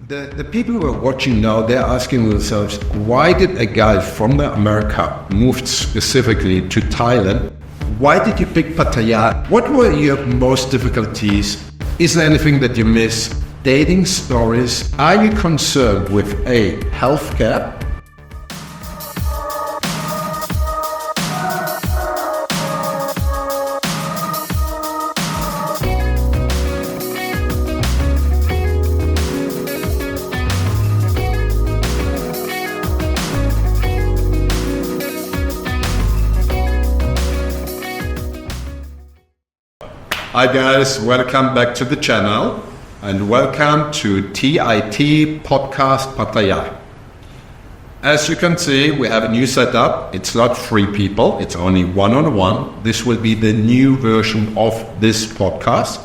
The people who are watching now, they're asking themselves, why did a guy from America move specifically to Thailand? Why did you pick Pattaya? What were your most difficulties? Is there anything that you miss? Dating stories? Are you concerned with A, healthcare? Hi guys, welcome back to the channel and welcome to Titpodcastpattaya. As you can see, we have a new setup. It's not 3 people, it's only one-on-one. This will be the new version of this podcast.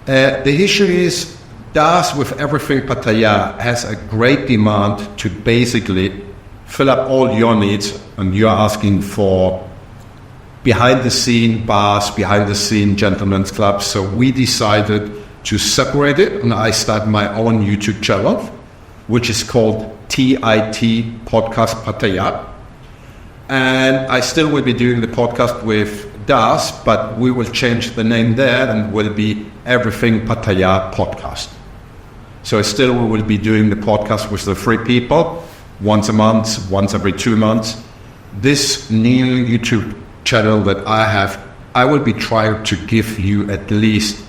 The issue is, Das with Everything Pattaya has a great demand to basically fill up all your needs, and you're asking for behind-the-scene bars, behind-the-scene gentlemen's clubs. So we decided to separate it, and I started my own YouTube channel, which is called Titpodcastpattaya. And I still will be doing the podcast with Das, but we will change the name there and will be Everything Pattaya Podcast. So still we will be doing the podcast with the 3 people, once a month, once every 2 months. This new YouTube channel that I have, I will be trying to give you at least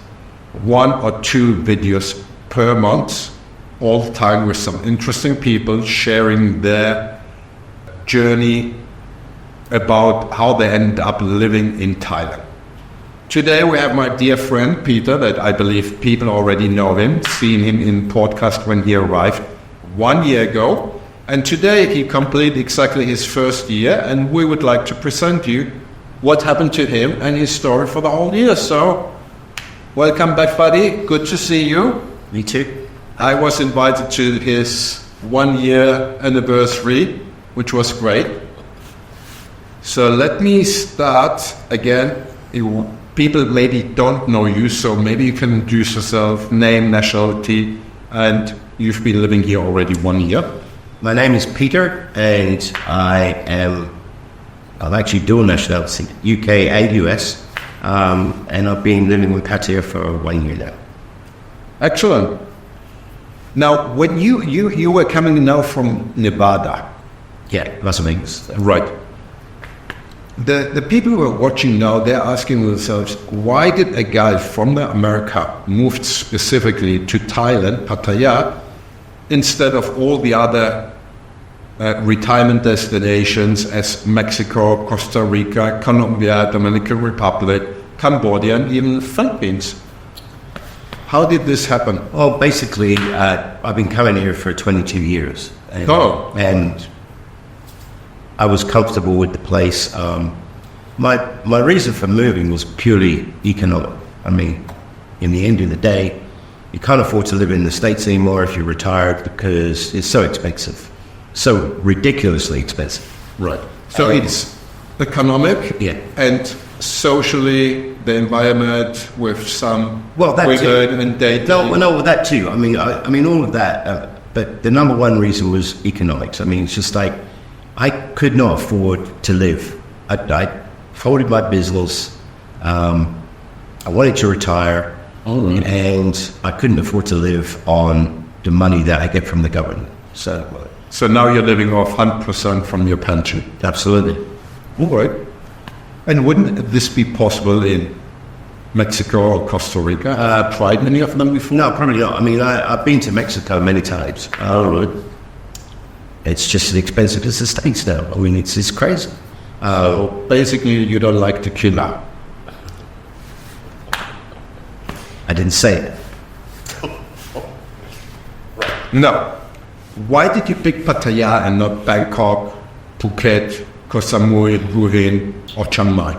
1 or 2 videos per month, all the time with some interesting people sharing their journey about how they end up living in Thailand. Today we have my dear friend Peter, that I believe people already know him, seen him in podcast when he arrived 1 year ago. And today he completed exactly his first year, and we would like to present you what happened to him and his story for the whole year. So, welcome back, buddy. Good to see you. Me too. I was invited to his 1 year anniversary, which was great. So let me start again. People maybe don't know you, so maybe you can introduce yourself, name, nationality, and you've been living here already 1 year. My name is Peter, and I'm actually dual nationality, UK and US, and I've been living with Pattaya for 1 year now. Excellent. Now, when you were coming now from Nevada. Yeah, Las Vegas. Right. The people who are watching now, they're asking themselves, why did a guy from America move specifically to Thailand, Pattaya, instead of all the other retirement destinations as Mexico, Costa Rica, Colombia, Dominican Republic, Cambodia, and even Philippines? How did this happen? Well, basically, I've been coming here for 22 years. And I was comfortable with the place. My reason for moving was purely economic. I mean, in the end of the day, you can't afford to live in the States anymore if you're retired because it's so expensive. So ridiculously expensive. Right. So it's economic, yeah, and socially the environment with some women and dating. No, that too. I mean all of that. But the number one reason was economics. I mean, it's just like I could not afford to live. I folded my business. I wanted to retire, and I couldn't afford to live on the money that I get from the government. So now you're living off 100% from your pension? Absolutely. All right. And wouldn't this be possible in Mexico or Costa Rica? Tried many of them before? No, probably not. I mean, I've been to Mexico many times. It's just as expensive as the States now. I mean, it's crazy. Basically, you don't like tequila. I didn't say it. No. Why did you pick Pattaya and not Bangkok, Phuket, Koh Samui, Hue or Chiang Mai?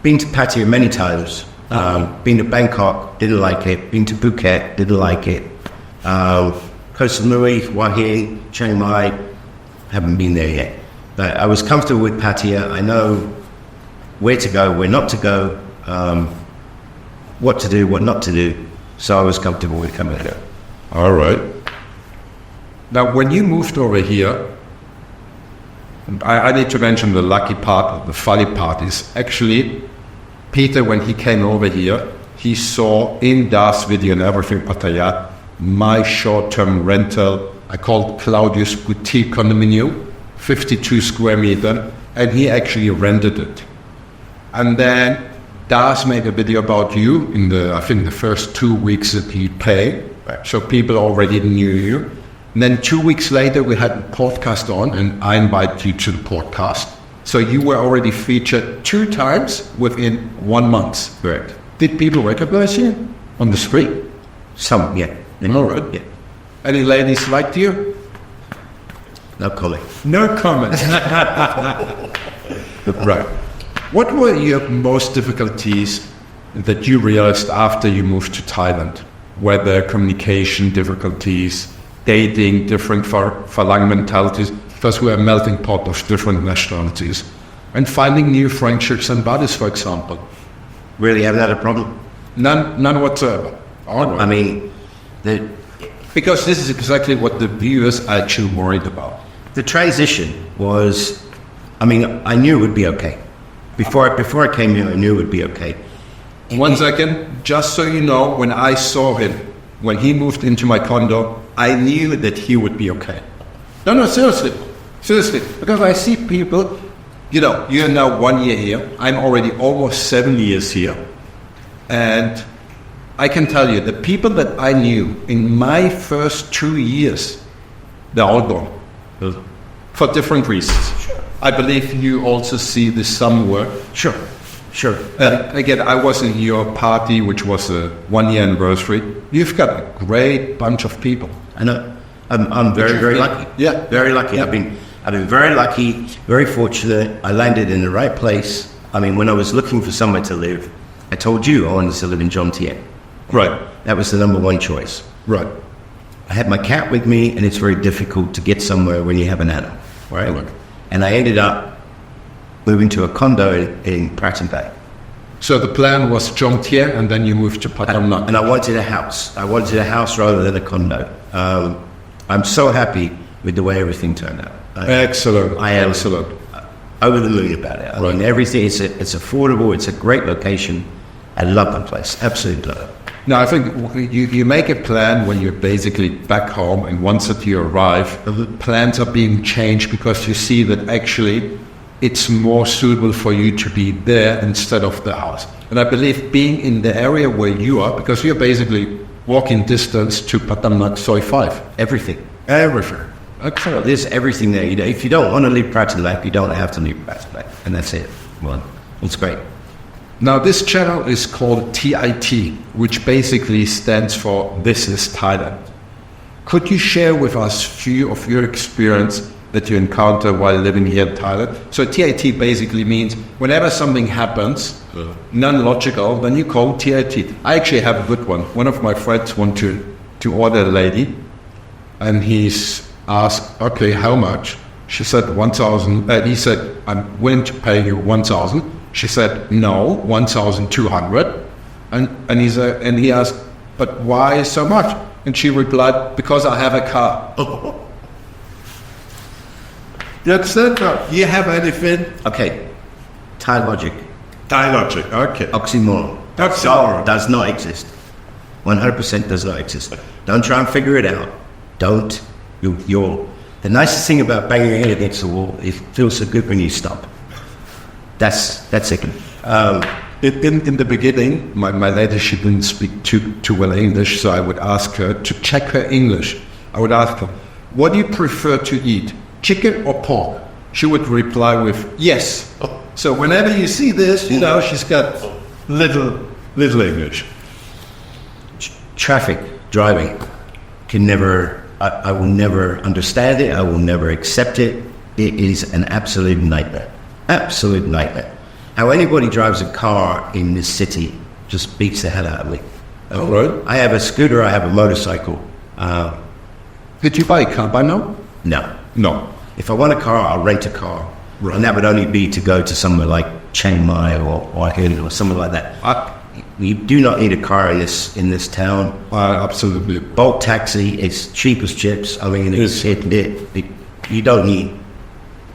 Been to Pattaya many times. Been to Bangkok, didn't like it. Been to Phuket, didn't like it. Koh Samui, Hue, Chiang Mai, haven't been there yet. But I was comfortable with Pattaya. I know where to go, where not to go, what to do, what not to do. So I was comfortable with coming here. All right. Now, when you moved over here, I need to mention the lucky part, the funny part is actually Peter, when he came over here, he saw in Das video and everything Pattaya, my short-term rental, I called Claudio's boutique condominium, 52 square meter, and he actually rented it. And then Das made a video about you in I think the first 2 weeks that he paid. So people already knew you. And then 2 weeks later, we had a podcast on, and I invited you to the podcast. So you were already featured 2 times within 1 month. Correct. Did people recognize you on the street? Some, yeah. All right. Yeah. Any ladies liked you? No comment. No comment. Right. What were your most difficulties that you realized after you moved to Thailand? Whether communication difficulties, dating, different Falang mentalities, because we're a melting pot of different nationalities, and finding new friendships and buddies, for example. Really haven't had a problem? None whatsoever. I mean, because this is exactly what the viewers are actually worried about. The transition was, I mean, I knew it would be okay. Before I came here, I knew it would be okay. 1 second, just so you know, when I saw him, when he moved into my condo, I knew that he would be okay. No, seriously, because I see people, you're now 1 year here, I'm already almost 7 years here, and I can tell you, the people that I knew in my first 2 years, they're all gone. For different reasons. Sure. I believe you also see this somewhere. Sure. Again, I was in your party, which was a 1 year anniversary. You've got a great bunch of people. I know. I'm very lucky. Yeah. Very lucky. Yeah. I've been very lucky, very fortunate. I landed in the right place. I mean, when I was looking for somewhere to live, I told you I wanted to live in Jomtien. Right. That was the number one choice. Right. I had my cat with me, and it's very difficult to get somewhere when you have an animal, right? Look. And I ended up moving to a condo in Pattaya. So the plan was Jomtien, and then you moved to Pattaya. And I wanted a house. I wanted a house rather than a condo. I'm so happy with the way everything turned out. Excellent. I am excellent. Over the moon about it. I mean, everything, it's affordable, it's a great location. I love that place, absolutely love it. Now, I think you make a plan when you're basically back home, and once that you arrive, plans are being changed because you see that actually it's more suitable for you to be there instead of the house. And I believe being in the area where you are, because you're basically walking distance to Pattaya Soi 5. Everything. Excellent. There's everything there. If you don't want to leave Pattaya, you don't have to leave Pattaya. And that's it. Well, it's great. Now, this channel is called TiT, which basically stands for This is Thailand. Could you share with us a few of your experience that you encounter while living here in Thailand? So TiT basically means whenever something happens, non-logical, then you call TiT. I actually have a good one. One of my friends wanted to order a lady, and he's asked, okay, how much? She said 1,000. He said, I'm willing to pay you 1,000. She said, no, 1,200. And he asked, but why so much? And she replied, because I have a car. That's it. You have anything? Okay. Thai logic. Okay. Oxymoron. Does not exist. 100% does not exist. Don't try and figure it out. Don't. The nicest thing about banging your head against the wall, it feels so good when you stop. That's it. In the beginning, my lady, she didn't speak too well English, so I would ask her to check her English. I would ask her, what do you prefer to eat, chicken or pork? She would reply with, yes. So whenever you see this, she's got little English. Traffic, driving, I will never understand it. I will never accept it. It is an absolute nightmare. Absolute nightmare. How anybody drives a car in this city just beats the hell out of me. Oh, right. I have a scooter, I have a motorcycle. Did you buy a car by now? No. If I want a car, I'll rent a car. Right. And that would only be to go to somewhere like Chiang Mai or somewhere like that. You do not need a car in this town. Absolutely. Bolt taxi is cheap as chips. I mean, you don't need.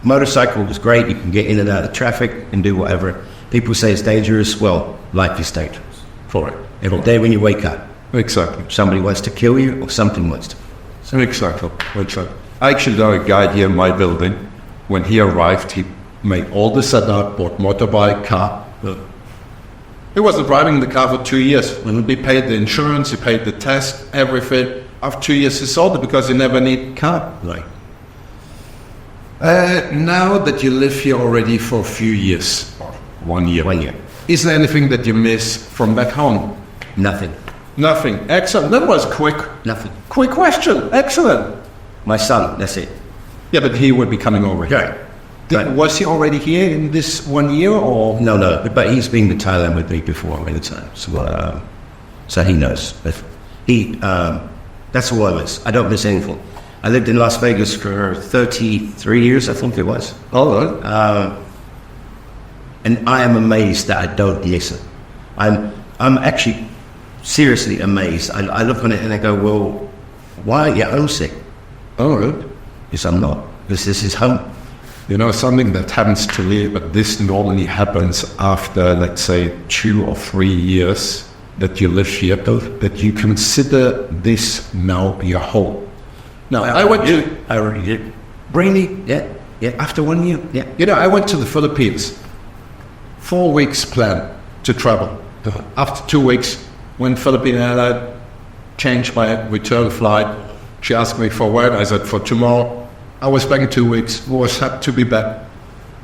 Motorcycle is great. You can get in and out of traffic and do whatever. People say it's dangerous. Well, life is dangerous. For it. Every day when you wake up. Exactly. Somebody wants to kill you or something wants to. Exactly. I actually know a guy here in my building. When he arrived, he made all the setup, bought motorbike, car. He wasn't driving the car for 2 years. When he paid the insurance, he paid the test, everything. After 2 years, he sold it because he never needed a car. Right. Now that you live here already for a few years, or 1 year. 1 year. Is there anything that you miss from back home? Nothing. Nothing. Excellent. That was quick. Nothing. Quick question. Excellent. My son, that's it. Yeah, but he would be coming over here. Right. Was he already here in this 1 year, or? No, but he's been to Thailand with me before many times. So he knows. But that's all I miss. I don't miss anything. I lived in Las Vegas for 33 years, I think it was. All right. And I am amazed that I don't miss it. I'm actually seriously amazed. I look on it and I go, well, why aren't you homesick? All right. Because I'm not. Because this is home. You know, something that happens to me, but this normally happens after, let's say, 2 or 3 years that you live here, that you consider this now your home. Now, I already did. Really? Yeah. After 1 year? Yeah. You know, I went to the Philippines. 4 weeks plan to travel. After 2 weeks, when Philippine Airlines changed my return flight, she asked me for when. I said, for tomorrow. I was back in 2 weeks. Was happy to be back.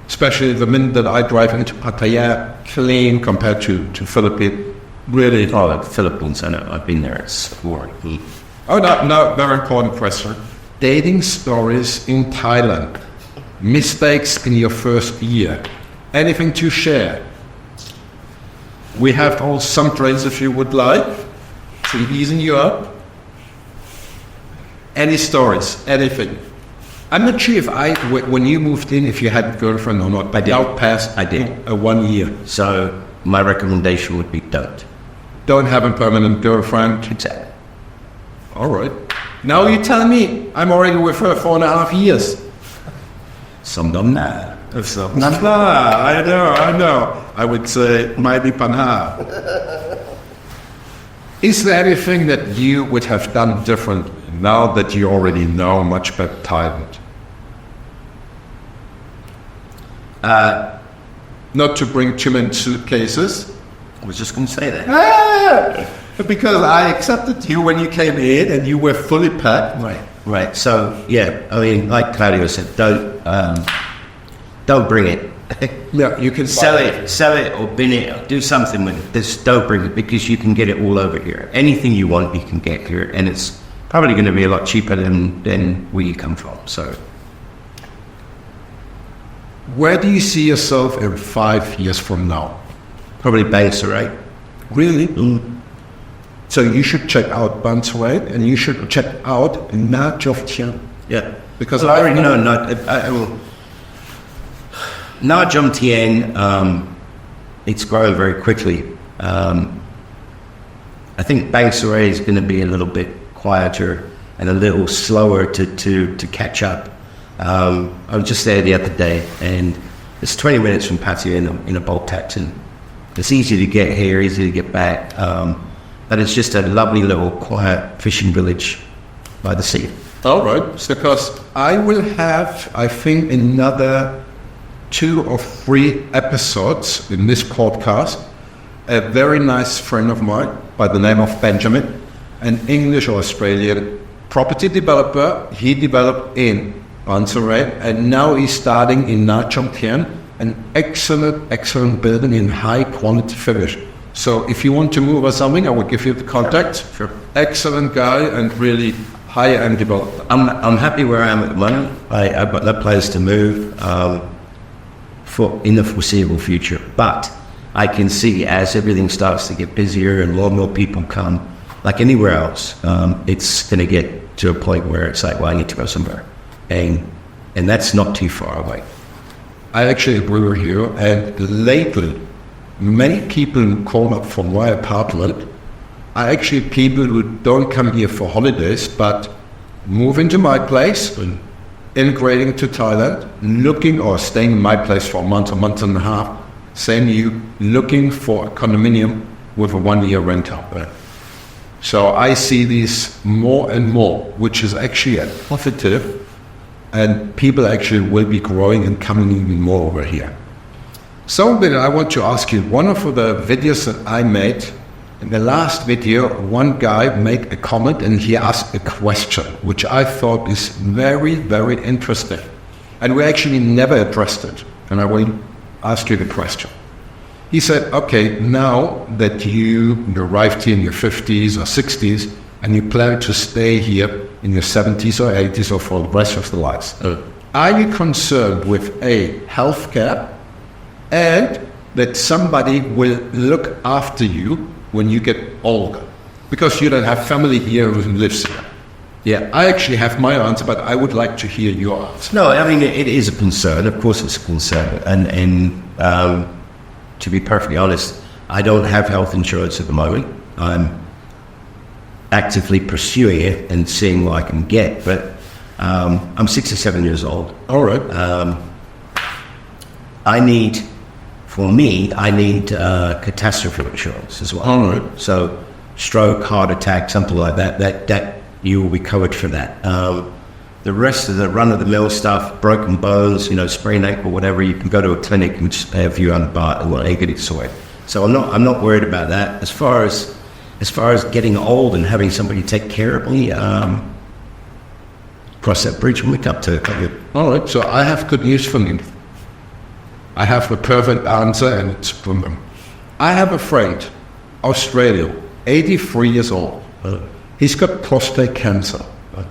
Especially the minute that I drive into Pattaya, clean compared to Philippines. Really. Oh, the Philippines, I know. I've been there. It's boring. Oh, no, very important question. Dating stories in Thailand. Mistakes in your first year. Anything to share? We have all some drinks if you would like to ease you up. Any stories? Anything? I'm not sure if when you moved in, if you had a girlfriend or not, but out past I did. 1 year. So my recommendation would be don't. Don't have a permanent girlfriend. Exactly. All right. Now you're telling me I'm already with her 4.5 years. Some don't know. I know. I would say maybe panha. Is there anything that you would have done different now that you already know much better Thailand? Not to bring too many suitcases. I was just going to say that. Because I accepted you when you came in and you were fully packed. Right. So, yeah, I mean, like Claudio said, don't bring it. Yeah, you can sell it or bin it, or do something with it. Just don't bring it because you can get it all over here. Anything you want, you can get here, and it's probably going to be a lot cheaper than where you come from. So, where do you see yourself in 5 years from now? Probably Bangsarai. Really? So you should check out Bangsarai, and you should check out Nha Chom Tien. Yeah, because I already know. I will. Nha Chom Tien, it's growing very quickly. I think Bangsarai is going to be a little bit quieter and a little slower to catch up. I was just there the other day, and it's 20 minutes from Pattaya in a bolt taxi. It's easy to get here, easy to get back, but it's just a lovely little quiet fishing village by the sea. All right, because I will have, I think, another 2 or 3 episodes in this podcast. A very nice friend of mine by the name of Benjamin, an English or Australian property developer. He developed in Bangsarai, and now he's starting in Nha Chom Tien, an excellent building in high quality finish. So if you want to move or something, I will give you the contact. Sure. Excellent guy and really high-end developer. I'm happy where I am at the moment. I've got no plans to move in the foreseeable future. But I can see as everything starts to get busier and more people come, like anywhere else, it's going to get to a point where it's like, well, I need to go somewhere. And that's not too far away. I actually agree with you. And lately, many people who call up for my apartment are actually people who don't come here for holidays, but move into my place, integrating to Thailand, looking or staying in my place for a month and a half, same you, looking for a condominium with a 1-year rental. So I see this more and more, which is actually a positive, and people actually will be growing and coming even more over here. So then I want to ask you, one of the videos that I made, in the last video, one guy made a comment and he asked a question, which I thought is very, very interesting. And we actually never addressed it. And I will ask you the question. He said, okay, now that you arrived here in your 50s or 60s and you plan to stay here in your 70s or 80s or for the rest of the lives, are you concerned with healthcare and that somebody will look after you when you get older? Because you don't have family here who lives here. Yeah, I actually have my answer, but I would like to hear your answer. No, I mean, it is a concern. Of course it's a concern. And to be perfectly honest, I don't have health insurance at the moment. I'm actively pursuing it and seeing what I can get. But I'm 67 years old. All right. I need catastrophe insurance as well. All right. So stroke, heart attack, something like that you will be covered for that. The rest of the run-of-the-mill stuff, broken bones, sprained ankle, whatever, you can go to a clinic and just pay a few $100 and get it sorted. So I'm not worried about that. As far as getting old and having somebody take care of me, cross that bridge when we come to it. All right, so I have good news for you. I have the perfect answer, and it's from them. I have a friend, Australia, 83 years old. He's got prostate cancer.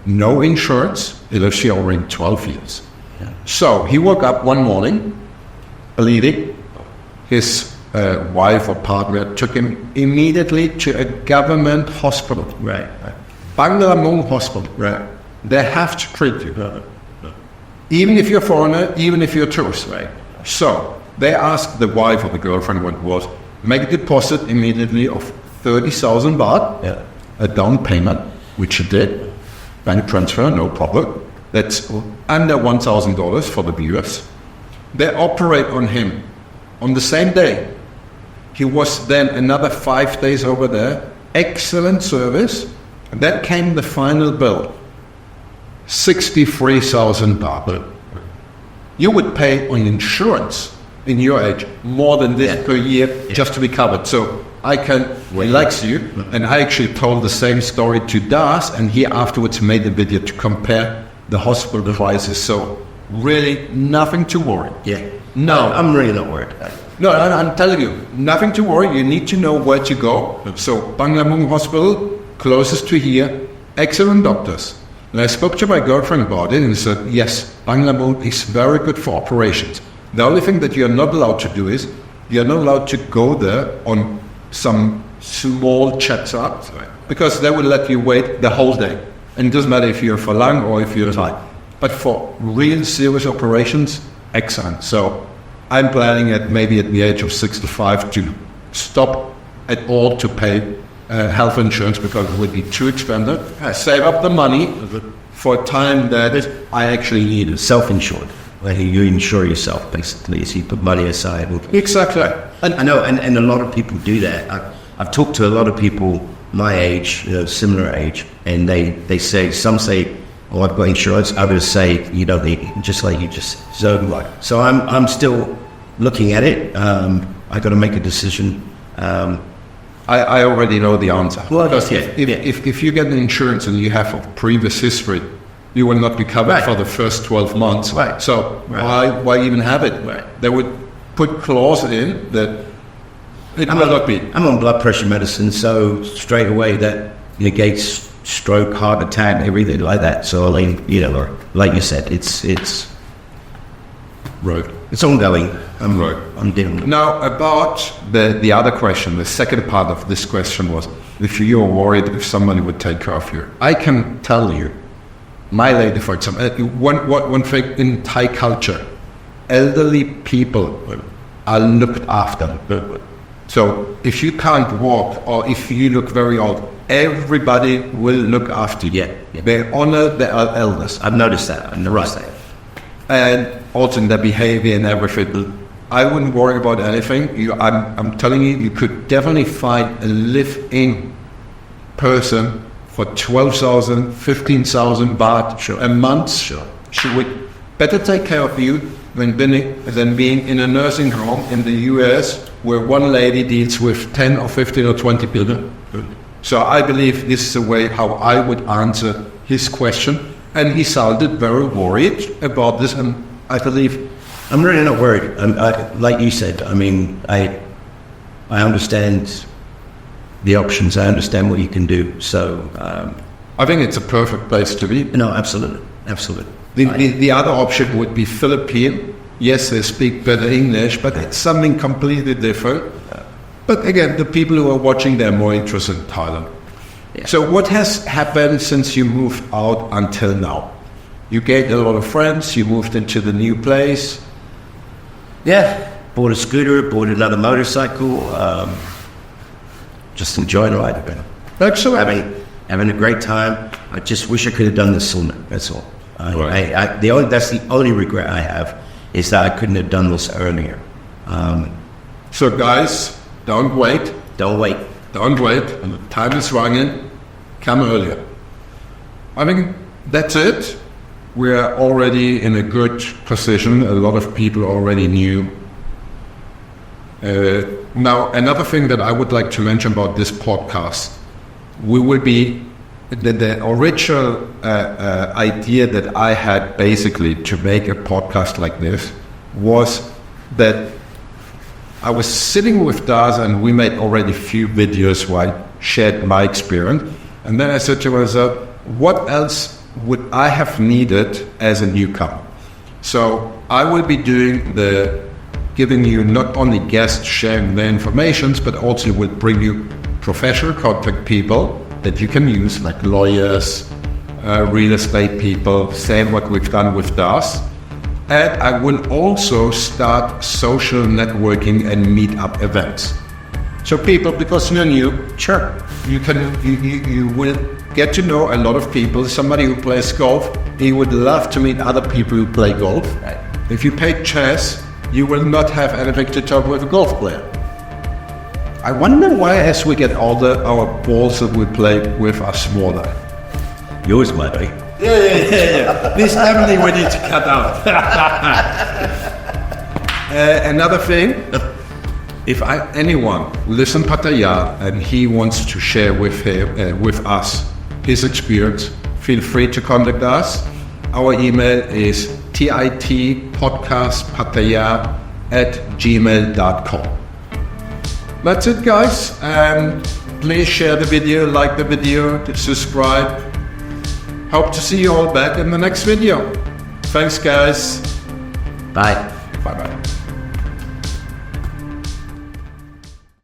No insurance. He lives here already 12 years. Yeah. So he woke up one morning, bleeding. His wife or partner took him immediately to a government hospital. Right. Banglamung Hospital. Right. They have to treat you. Even if you're a foreigner, even if you're a tourist. Right. So they asked the wife or the girlfriend what it was, make a deposit immediately of 30,000 baht, a down payment, which she did. Bank transfer, no problem. That's under $1,000 for the viewers. They operate on him on the same day. He was then another 5 days over there. Excellent service. And that came the final bill. 63,000 baht. You would pay on insurance in your age more than this per year just to be covered. So I can relax you. And I actually told the same story to Das, and he afterwards made a video to compare the hospital prices. So really nothing to worry. Yeah. No. I'm really not worried. No, I'm telling you, nothing to worry. You need to know where to go. So Banglamung Hospital, closest to here, excellent doctors. And I spoke to my girlfriend about it and said, yes, Banglamung is very good for operations. The only thing that you're not allowed to do is, you're not allowed to go there on some small check-up, because they will let you wait the whole day. And it doesn't matter if you're Falang or if you're Thai. But for real serious operations, excellent. So I'm planning maybe at the age of 65 to stop at all to pay health insurance because it would be too expensive. Save up the money for a time that I actually need it. Self-insured. Where you insure yourself, basically, so you put money aside. Exactly. And I know, and a lot of people do that. I've talked to a lot of people my age, similar age, and they say, some say, oh, I've got insurance. Others say, you don't need it, just like you just said. So I'm still looking at it. I got to make a decision. I already know the answer. Well, because if you get an insurance and you have a previous history, you will not be covered for the first 12 months. Right. So why even have it? Right. They would put clause in that it will not be. I'm on blood pressure medicine, so straight away that negates stroke, heart attack, everything like that. So like you said, it's right. It's ongoing. Right. I'm dealing with it. Now about the other question, the second part of this question was if you're worried if somebody would take care of you. I can tell you, my lady, for example, one thing in Thai culture, elderly people are looked after. So if you can't walk or if you look very old, everybody will look after you. Yeah. They honor their elders. I've noticed that. And also in their behavior and everything. I wouldn't worry about anything. I'm telling you, you could definitely find a live-in person for 12,000, 15,000 baht a month. Sure. She would better take care of you than being in a nursing home in the US where one lady deals with 10 or 15 or 20 people. So I believe this is the way how I would answer his question. And he sounded very worried about this, and I believe... I'm really not worried. Like you said, I mean, I understand the options. I understand what you can do. So I think it's a perfect place to be. No, absolutely. The other option would be Philippine. Yes, they speak better English, but it's something completely different. But again, the people who are watching, they're more interested in Thailand. Yeah. So what has happened since you moved out until now? You gained a lot of friends, you moved into the new place. Yeah, bought a scooter, bought another motorcycle, just enjoying life a bit. Excellent. Having a great time. I just wish I could have done this sooner, that's all. Right. That's the only regret I have, is that I couldn't have done this earlier. So guys, don't wait. Don't wait. The time is running. Come earlier. I think that's it. We're already in a good position. A lot of people already knew. Now, another thing that I would like to mention about this podcast, we will be the original idea that I had basically to make a podcast like this was that I was sitting with Das and we made already a few videos where I shared my experience. And then I said to myself, what else would I have needed as a newcomer? So I will be giving you not only guests sharing their informations, but also will bring you professional contact people that you can use, like lawyers, real estate people, same what we've done with Das. And I will also start social networking and meet-up events. So people, because you're new, sure, you will get to know a lot of people. Somebody who plays golf, he would love to meet other people who play golf. Right. If you play chess, you will not have anything to talk with a golf player. I wonder why, as we get older, our balls that we play with are smaller. Yours might be. Yeah. This definitely we need to cut out. Another thing, if anyone lives in Pattaya and he wants to share with us his experience, feel free to contact us. Our email is Titpodcastpattaya@gmail.com. That's it, guys. And please share the video, like the video, subscribe. Hope to see you all back in the next video. Thanks, guys. Bye. Bye-bye.